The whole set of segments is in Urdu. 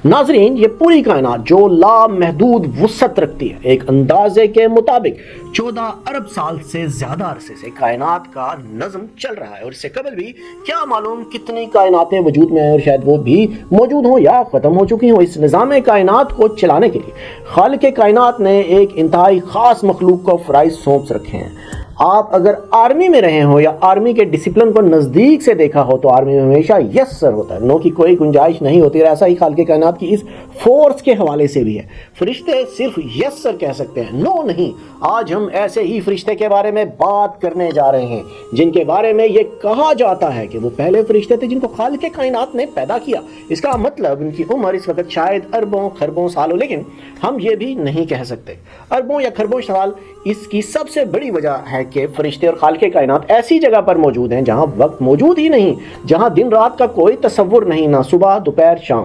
ناظرین، یہ پوری کائنات جو لامحدود وسعت رکھتی ہے، ایک اندازے کے مطابق 14 ارب سال سے زیادہ عرصے سے کائنات کا نظم چل رہا ہے، اور اس سے قبل بھی کیا معلوم کتنی کائناتیں وجود میں ہیں اور شاید وہ بھی موجود ہوں یا ختم ہو چکی ہوں۔ اس نظام کائنات کو چلانے کے لیے خالق کائنات نے ایک انتہائی خاص مخلوق کو فرائض سونپ رکھے ہیں۔ آپ اگر آرمی میں رہے ہو یا آرمی کے ڈسپلن کو نزدیک سے دیکھا ہو تو آرمی میں ہمیشہ یس سر ہوتا ہے، نو کی کوئی گنجائش نہیں ہوتی، اور ایسا ہی خالق کائنات کی اس فورس کے حوالے سے بھی ہے۔ فرشتے صرف یس سر کہہ سکتے ہیں، نو نہیں۔ آج ہم ایسے ہی فرشتے کے بارے میں بات کرنے جا رہے ہیں جن کے بارے میں یہ کہا جاتا ہے کہ وہ پہلے فرشتے تھے جن کو خالق کائنات نے پیدا کیا۔ اس کا مطلب ان کی عمر اس وقت شاید اربوں خربوں سال ہو، لیکن ہم یہ بھی نہیں کہہ سکتے اربوں یا خربوں سال۔ اس کی سب سے بڑی وجہ ہے کہ فرشتے اور خالق کائنات ایسی جگہ پر موجود ہیں جہاں وقت موجود ہی نہیں، جہاں دن رات کا کوئی تصور نہیں، نہ صبح دوپہر شام،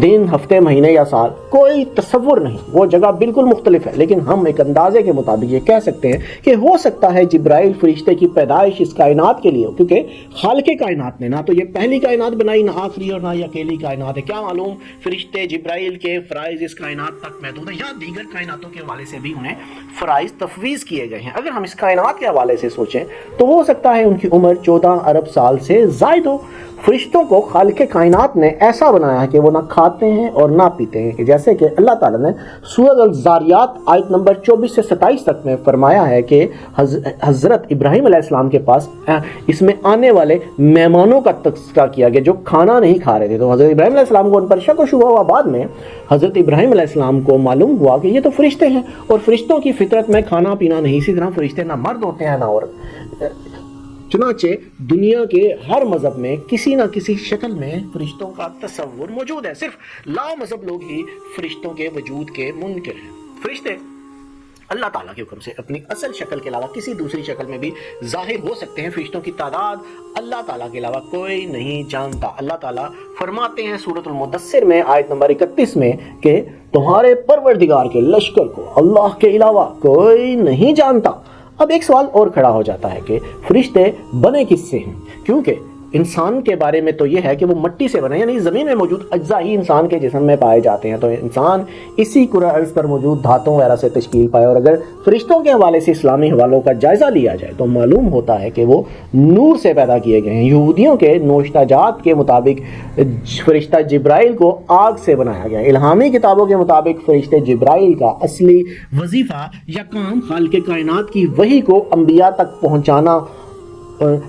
دن ہفتے مہینے یا سال، کوئی تصور نہیں۔ وہ جگہ بالکل مختلف ہے، لیکن ہم ایک اندازے کے مطابق یہ کہہ سکتے ہیں کہ ہو سکتا ہے جبرائیل فرشتے کی پیدائش اس کائنات کے لیے ہو، کیونکہ خالق کائنات نے نہ تو یہ پہلی کائنات بنائی، نہ آخری، اور نہ یہ اکیلی کائنات ہے۔ کیا معلوم فرشتے جبرائیل کے فرائض اس کائنات تک محدود ہیں یا دیگر کائناتوں کے حوالے سے بھی انہیں فرائض تفویض کیے گئے ہیں۔ اگر ہم اس کائنات کے حوالے سے سوچیں تو ہو سکتا ہے ان کی عمر 14 ارب سال سے زائد ہو۔ فرشتوں کو خالق کائنات نے ایسا بنایا ہے کہ وہ نہ کھاتے ہیں اور نہ پیتے ہیں، جیسے کہ اللہ تعالیٰ نے سورۃ الذاریات آیت نمبر 24 سے 27 تک میں فرمایا ہے کہ حضرت ابراہیم علیہ السلام کے پاس اس میں آنے والے مہمانوں کا تذکرہ کیا گیا جو کھانا نہیں کھا رہے تھے، تو حضرت ابراہیم علیہ السلام کو ان پر شک و شبہ ہوا۔ بعد میں حضرت ابراہیم علیہ السلام کو معلوم ہوا کہ یہ تو فرشتے ہیں اور فرشتوں کی فطرت میں کھانا پینا نہیں، اسی طرح فرشتے نہ مرد ہوتے ہیں نہ عورت۔ چنانچہ دنیا کے ہر مذہب میں کسی نہ کسی شکل میں فرشتوں کا تصور موجود ہے، صرف لا مذہب لوگ ہی فرشتوں کے وجود کے منکر ہیں۔ فرشتے اللہ تعالیٰ کے حکم سے اپنی اصل شکل کے علاوہ کسی دوسری شکل میں بھی ظاہر ہو سکتے ہیں۔ فرشتوں کی تعداد اللہ تعالیٰ کے علاوہ کوئی نہیں جانتا۔ اللہ تعالیٰ فرماتے ہیں سورۃ المدثر میں آیت نمبر 31 میں کہ تمہارے پروردگار کے لشکر کو اللہ کے علاوہ کوئی نہیں جانتا۔ اب ایک سوال اور کھڑا ہو جاتا ہے کہ فرشتے بنے کس سے ہیں؟ کیونکہ انسان کے بارے میں تو یہ ہے کہ وہ مٹی سے بنے، یعنی زمین میں موجود اجزاء ہی انسان کے جسم میں پائے جاتے ہیں، تو انسان اسی کرۂ ارض پر موجود دھاتوں وغیرہ سے تشکیل پائے۔ اور اگر فرشتوں کے حوالے سے اسلامی حوالوں کا جائزہ لیا جائے تو معلوم ہوتا ہے کہ وہ نور سے پیدا کیے گئے ہیں۔ یہودیوں کے نوشتہ جات کے مطابق فرشتہ جبرائیل کو آگ سے بنایا گیا۔ الہامی کتابوں کے مطابق فرشتہ جبرائیل کا اصلی وظیفہ یا کام خالق کائنات کی وحی کو انبیاء تک پہنچانا،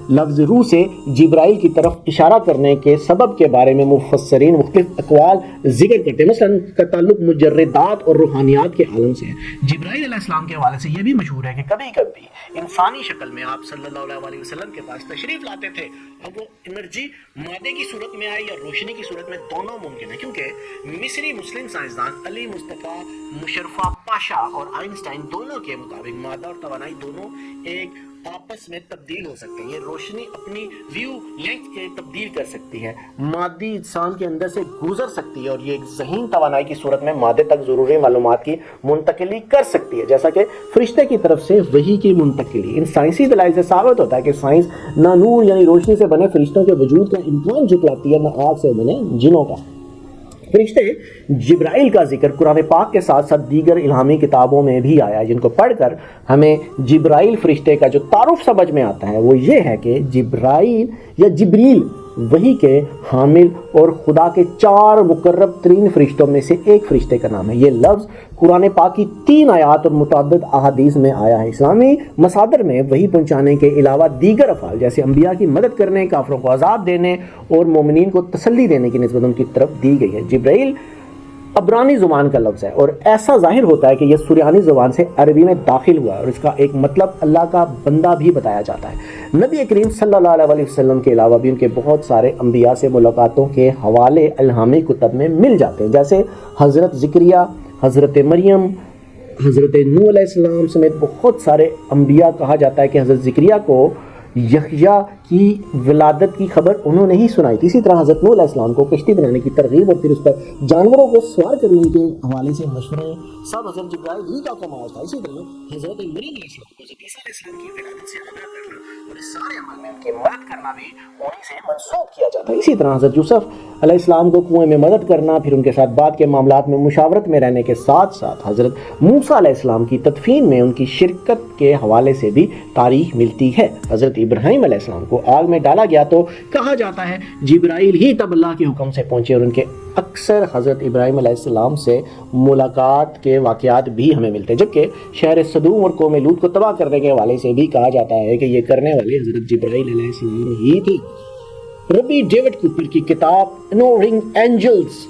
لفظ روح سے جبرائیل کی طرف اشارہ کرنے کے سبب کے بارے میں مفسرین مختلف اقوال ذکر کرتے ہیں۔ مثلا کا تعلق مجردات اور روحانیات کے عالم سے ہے۔ جبرائیل علیہ السلام کے حوالے سے یہ بھی مشہور ہے کہ کبھی کبھی انسانی شکل میں آپ صلی اللہ علیہ وسلم کے پاس تشریف لاتے تھے، اب وہ انرجی مادے کی صورت میں آئے یا روشنی کی صورت میں، دونوں ممکن ہے، کیونکہ مصری مسلم سائنسدان علی مصطفیٰ مشرفہ پاشا اور آئنسٹائن دونوں کے مطابق مادہ اور توانائی دونوں ایک آپس میں تبدیل ہو سکتے ہیں۔ یہ روشنی اپنی ویو لینتھ کے تبدیل کر سکتی ہے، مادی انسان کے اندر سے گزر سکتی ہے، اور یہ ایک ذہین توانائی کی صورت میں مادے تک ضروری معلومات کی منتقلی کر سکتی ہے، جیسا کہ فرشتے کی طرف سے وحی کی منتقلی۔ ان سائنسی دلائل سے ثابت ہوتا ہے کہ سائنس نہ نور یعنی روشنی سے بنے فرشتوں کے وجود کا امکان جھٹلاتی ہے، نہ آگ سے بنے جنوں کا۔ فرشتے جبرائیل کا ذکر قرآن پاک کے ساتھ ساتھ دیگر الہامی کتابوں میں بھی آیا ہے، جن کو پڑھ کر ہمیں جبرائیل فرشتے کا جو تعارف سمجھ میں آتا ہے وہ یہ ہے کہ جبرائیل یا جبریل وحی کے حامل اور خدا کے 4 مقرب ترین فرشتوں میں سے ایک فرشتے کا نام ہے۔ یہ لفظ قرآن پاک کی 3 آیات اور متعدد احادیث میں آیا ہے۔ اسلامی مصادر میں وحی پہنچانے کے علاوہ دیگر افعال جیسے انبیاء کی مدد کرنے، کافروں کو عذاب دینے اور مومنین کو تسلی دینے کی نسبت ان کی طرف دی گئی ہے۔ جبرائیل عبرانی زبان کا لفظ ہے اور ایسا ظاہر ہوتا ہے کہ یہ سریانی زبان سے عربی میں داخل ہوا ہے، اور اس کا ایک مطلب اللہ کا بندہ بھی بتایا جاتا ہے۔ نبی کریم صلی اللہ علیہ وسلم کے علاوہ بھی ان کے بہت سارے انبیاء سے ملاقاتوں کے حوالے الہامی کتب میں مل جاتے ہیں، جیسے حضرت زکریا، حضرت مریم، حضرت نوح علیہ السلام سمیت بہت سارے انبیاء۔ کہا جاتا ہے کہ حضرت زکریا کو یحییٰ کی ولادت کی خبر انہوں نے ہی سنائی تھی. اسی طرح حضرت نوح علیہ السلام کو کشتی بنانے کی ترغیب اور پھر اس پر جانوروں کو سوار کرنے کے حوالے سے مشورے سب حضرت جبرائیل ہی کا کمال تھا. اسی طرح حضرت مریم علیہ السلام کو حضرت عیسیٰ علیہ السلام کی ولادت سے آگاہ کرنا اور اس سارے عمل میں ان کی مدد کرنا بھی انہیں سے منسوخ کیا جاتا ہے. اسی طرح حضرت یوسف علیہ السلام کو کنویں میں مدد کرنا، پھر ان کے ساتھ بعد کے معاملات میں مشاورت میں رہنے کے ساتھ ساتھ حضرت موسیٰ علیہ السلام کی تدفین میں ان کی شرکت کے حوالے سے بھی تاریخ ملتی ہے. حضرت ابراہیم علیہ السلام کو آگ میں ڈالا گیا تو کہا جاتا ہے جبرائیل ہی تب اللہ کے حکم سے پہنچے، اور ان کے اکثر حضرت ابراہیم علیہ السلام سے ملاقات کے واقعات بھی ہمیں ملتے ہیں، جبکہ شہر صدوم اور قوم لوط کو تباہ کرنے کے حوالے سے بھی کہا جاتا ہے کہ یہ کرنے والے حضرت جبرائیل علیہ السلام ہی تھی. ربی ڈیوڈ کوپر کی کتاب انورنگ اینجلز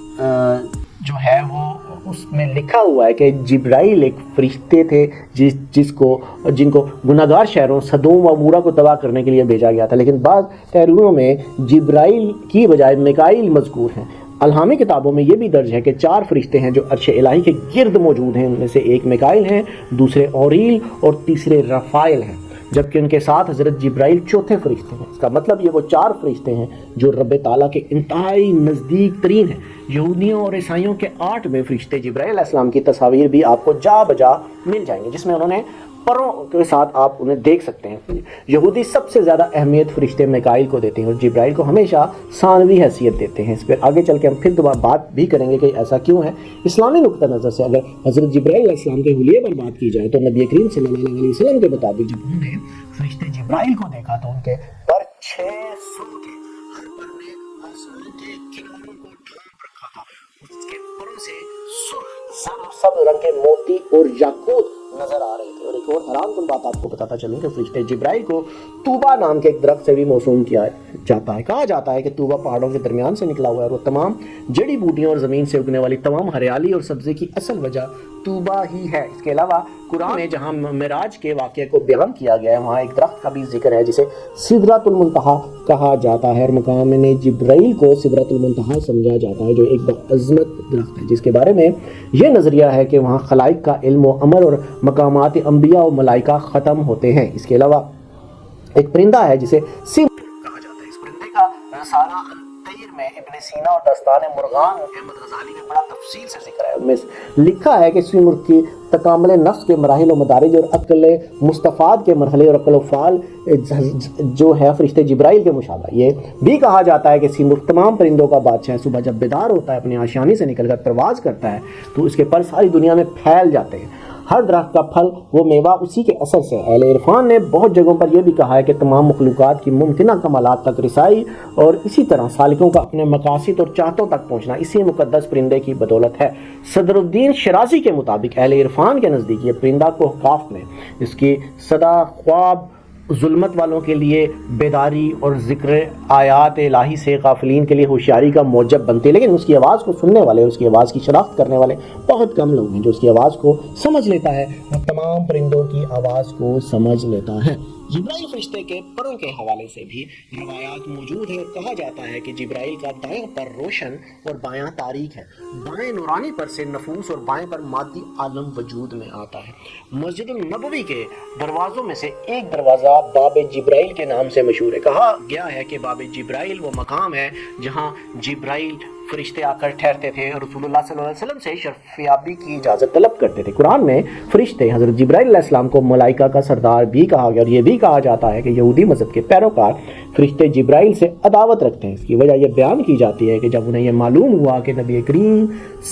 جو ہے وہ اس میں لکھا ہوا ہے کہ جبرائیل ایک فرشتے تھے جن کو گناہگار شہروں صدوم و عمورہ کو تباہ کرنے کے لیے بھیجا گیا تھا، لیکن بعض تحریروں میں جبرائیل کی بجائے میکائیل مذکور ہیں. الہامی کتابوں میں یہ بھی درج ہے کہ 4 فرشتے ہیں جو عرش الہی کے گرد موجود ہیں. ان میں سے ایک میکائیل ہیں، دوسرے اوریل اور تیسرے رفائیل ہیں، جبکہ ان کے ساتھ حضرت جبرائیل چوتھے فرشتے ہیں. اس کا مطلب یہ وہ 4 فرشتے ہیں جو رب تعالیٰ کے انتہائی نزدیک ترین ہیں. یہودیوں اور عیسائیوں کے 8ویں فرشتے جبرائیل علیہ السلام کی تصاویر بھی آپ کو جا بجا مل جائیں گے، جس میں انہوں نے پروں کے ساتھ آپ انہیں دیکھ سکتے ہیں. یہودی سب سے زیادہ اہمیت فرشتے میکائیل کو دیتے ہیں اور جبرائیل کو ہمیشہ ثانوی حیثیت دیتے ہیں. اس پہ آگے چل کے ہم پھر دوبارہ بات بھی کریں گے کہ ایسا کیوں ہے. اسلامی نقطہ نظر سے اگر حضرت جبرائیل علیہ السلام کے حلیے پر بات کی جائے تو نبی کریم صلی اللہ علیہ وسلم کے مطابق جب انہوں نے فرشتے جبرائیل کو دیکھا تو ان کے پر 6 سر تھے، ہر پر نے آسمان کے کناروں کو ڈھانپ رکھا تھا. اس کے پروں سے سرخ سبز رنگ کے موتی اور یاقوت نظر آ رہے تھے. اور ایک اور حیران کن بات آپ کو بتاتا چلوں کہ فرشتے جبرائیل کو طوبہ نام کے ایک درخت سے بھی موسوم کیا جاتا ہے. کہا جاتا ہے کہ طوبہ پہاڑوں کے درمیان سے نکلا ہوا ہے اور وہ تمام جڑی بوٹیوں اور زمین سے اگنے والی تمام ہریالی اور سبزے کی اصل وجہ طوبہ ہی ہے. اس کے علاوہ قرآن میں جہاں معراج کے واقعے کو بیان کیا گیا ہے وہاں ایک درخت کا بھی ذکر ہے جسے سدرۃ المنتہا کہا جاتا ہے، اور مقام میں جبرائیل کو سدرۃ المنتہا سمجھا جاتا ہے جو ایک بعظمت درخت ہے، جس کے بارے میں یہ نظریہ ہے کہ وہاں خلائق کا علم و عمل اور مقامات انبیاء و ملائکہ ختم ہوتے ہیں. اس کے علاوہ ایک پرندہ ہے جسے سمر کہا جاتا ہے. اس پرندے کا رسالہ الطیر میں ابن سینا اور داستان مرغان احمد غزالی میں بڑا تفصیل سے ذکر ہے. ان میں لکھا ہے کہ سمر کی تکامل نفس کے مراحل و مدارج اور عقل مستفاد کے مرحلے اور عقل و فعال جو ہے فرشتے جبرائیل کے مشابہ. یہ بھی کہا جاتا ہے کہ سمر تمام پرندوں کا بادشاہ صبح جب بیدار ہوتا ہے اپنی آشیانے سے نکل کر پرواز کرتا ہے تو اس کے پر ساری دنیا میں پھیل جاتے ہیں. ہر درخت کا پھل وہ میوہ اسی کے اثر سے. اہل عرفان نے بہت جگہوں پر یہ بھی کہا ہے کہ تمام مخلوقات کی ممکنہ کمالات تک رسائی اور اسی طرح سالکوں کا اپنے مقاصد اور چاہتوں تک پہنچنا اسی مقدس پرندے کی بدولت ہے. صدر الدین شرازی کے مطابق اہل عرفان کے نزدیک یہ پرندہ کوہکاف میں اس کی صدا خواب ظلمت والوں کے لیے بیداری اور ذکر آیات الہی سے غافلین کے لیے ہوشیاری کا موجب بنتے، لیکن اس کی آواز کو سننے والے اور اس کی آواز کی شناخت کرنے والے بہت کم لوگ ہیں. جو اس کی آواز کو سمجھ لیتا ہے وہ تمام پرندوں کی آواز کو سمجھ لیتا ہے. جبرائیل فرشتے کے پروں کے حوالے سے بھی روایات موجود ہیں اور کہا جاتا ہے کہ جبرائیل کا دائیں پر روشن اور بایاں تاریک ہے. دائیں نورانی پر سے نفوس اور بائیں پر مادی عالم وجود میں آتا ہے. مسجد النبوی کے دروازوں میں سے ایک دروازہ باب جبرائیل کے نام سے مشہور ہے. کہا گیا ہے کہ باب جبرائیل وہ مقام ہے جہاں جبرائیل فرشتے آ کر ٹھہرتے تھے اور رسول اللہ صلی اللہ علیہ وسلم سے شرفیابی کی اجازت طلب کرتے تھے. قرآن میں فرشتے حضرت جبرائیل علیہ السلام کو ملائکہ کا سردار بھی کہا گیا اور یہ بھی کہا جاتا ہے کہ یہودی مذہب کے پیروکار فرشتے جبرائیل سے عداوت رکھتے ہیں. اس کی وجہ یہ بیان کی جاتی ہے کہ جب انہیں یہ معلوم ہوا کہ نبی کریم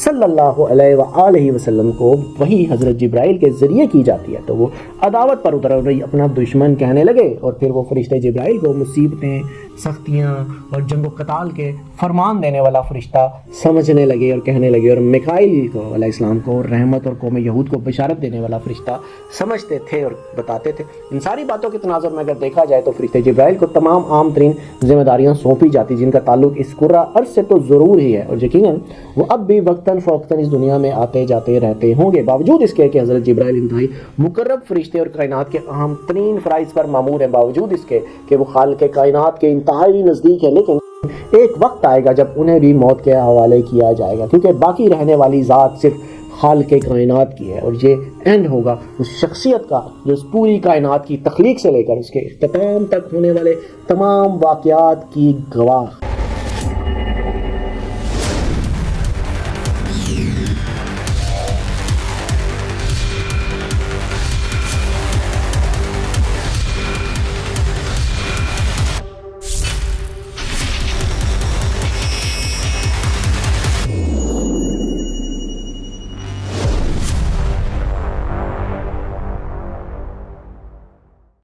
صلی اللہ علیہ وآلہ وسلم کو وہی حضرت جبرائیل کے ذریعے کی جاتی ہے تو وہ عداوت پر اتر اور اپنا دشمن کہنے لگے، اور پھر وہ فرشتے جبرائیل کو مصیبتیں، سختیاں اور جنگ و قتال کے فرمان دینے والا فرشتہ سمجھنے لگے اور کہنے لگے، اور میکائیل کو علیہ السلام کو رحمت اور قوم یہود کو بشارت دینے والا فرشتہ سمجھتے تھے اور بتاتے تھے. ان ساری باتوں کے تناظر میں اگر دیکھا جائے تو فرشتے جبرائیل کو تمام عام ترین ذمہ داریاں سونپی جاتی جن کا تعلق اس کرہ ارض سے تو ضرور ہی ہے، اور یقیناً وہ اب بھی وقتاً فوقتاً اس دنیا میں آتے جاتے رہتے ہوں گے. باوجود اس کے کہ حضرت جبرائیل انتہائی مقرب فرشتے اور کائنات کے اہم ترین فرائض پر مامور ہیں، باوجود اس کے کہ وہ خالق کائنات کے انتہائی نزدیک ہے، لیکن ایک وقت آئے گا جب انہیں بھی موت کے حوالے کیا جائے گا، کیونکہ باقی رہنے والی ذات صرف خالق کائنات کی ہے، اور یہ اینڈ ہوگا اس شخصیت کا جو اس پوری کائنات کی تخلیق سے لے کر اس کے اختتام تک ہونے والے تمام واقعات کی گواہ